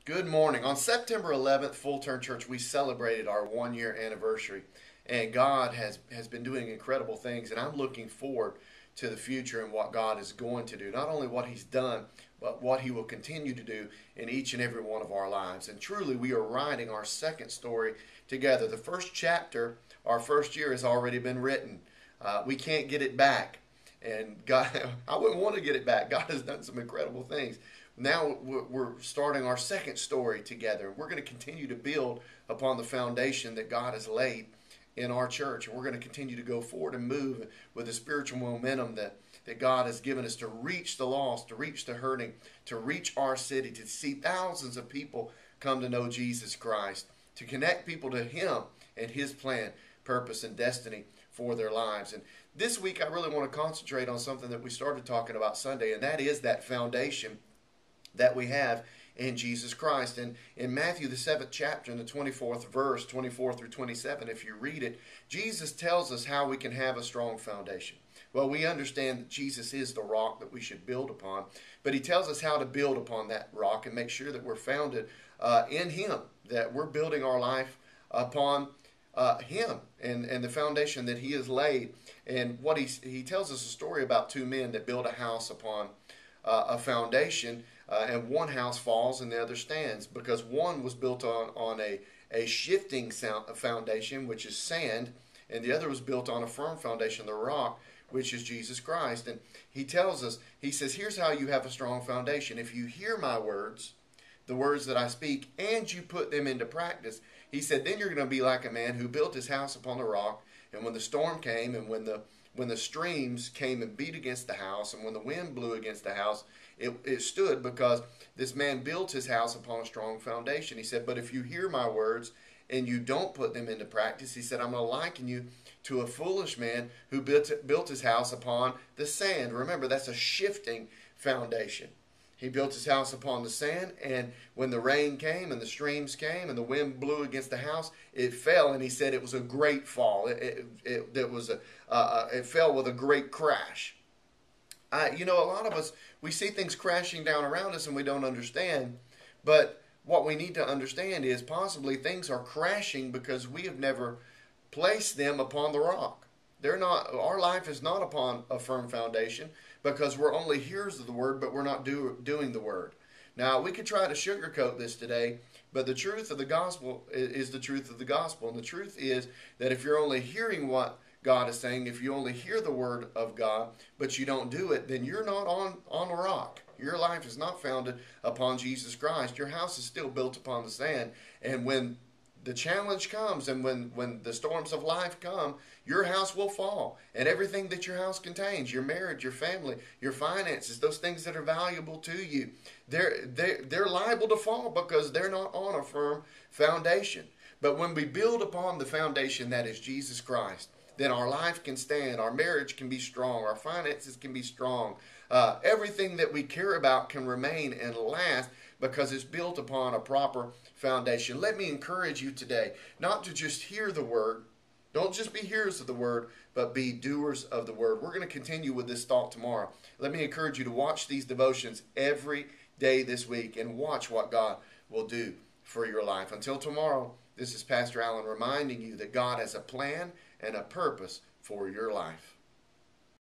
Good morning. On September 11th, Full Turn Church, we celebrated our 1 year anniversary. And God has been doing incredible things. And I'm looking forward to the future and what God is going to do. Not only what He's done, but what He will continue to do in each and every one of our lives. And truly, we are writing our second story together. The first chapter, our first year, has already been written. We can't get it back. And God, I wouldn't want to get it back. God has done some incredible things. Now we're starting our second story together. We're going to continue to build upon the foundation that God has laid in our church. And we're going to continue to go forward and move with the spiritual momentum that God has given us to reach the lost, to reach the hurting, to reach our city, to see thousands of people come to know Jesus Christ, to connect people to Him and His plan, purpose, and destiny for their lives. And this week I really want to concentrate on something that we started talking about Sunday, and that is that foundation that we have in Jesus Christ. And in Matthew, the 7th chapter, in the 24th verse, 24 through 27, if you read it, Jesus tells us how we can have a strong foundation. Well, we understand that Jesus is the rock that we should build upon, but He tells us how to build upon that rock and make sure that we're founded in Him, that we're building our life upon Him and the foundation that He has laid. And what he tells us a story about two men that build a house upon a foundation, and one house falls and the other stands, because one was built on a shifting foundation, which is sand, and the other was built on a firm foundation, the rock, which is Jesus Christ. And He tells us, He says, here's how you have a strong foundation. If you hear my words, the words that I speak, and you put them into practice, He said, then you're going to be like a man who built his house upon the rock, and when the storm came, and when the streams came and beat against the house, and when the wind blew against the house, it stood, because this man built his house upon a strong foundation. He said, but if you hear my words and you don't put them into practice, He said, I'm going to liken you to a foolish man who built his house upon the sand. Remember, that's a shifting foundation. He built his house upon the sand, and when the rain came and the streams came and the wind blew against the house, it fell. And He said it was a great fall. It fell with a great crash. A lot of us, we see things crashing down around us and we don't understand. But what we need to understand is possibly things are crashing because we have never placed them upon the rock. They're not. Our life is not upon a firm foundation because we're only hearers of the word, but we're not doing the word. Now, we could try to sugarcoat this today, but the truth of the gospel is the truth of the gospel. And the truth is that if you're only hearing what God is saying, if you only hear the word of God, but you don't do it, then you're not on a rock. Your life is not founded upon Jesus Christ. Your house is still built upon the sand. And when the challenge comes and when the storms of life come, your house will fall. And everything that your house contains, your marriage, your family, your finances, those things that are valuable to you, they're liable to fall because they're not on a firm foundation. But when we build upon the foundation that is Jesus Christ, then our life can stand, our marriage can be strong, our finances can be strong. Everything that we care about can remain and last because it's built upon a proper foundation. Let me encourage you today not to just hear the word. Don't just be hearers of the word, but be doers of the word. We're going to continue with this thought tomorrow. Let me encourage you to watch these devotions every day this week and watch what God will do for your life. Until tomorrow, this is Pastor Allen reminding you that God has a plan and a purpose for your life.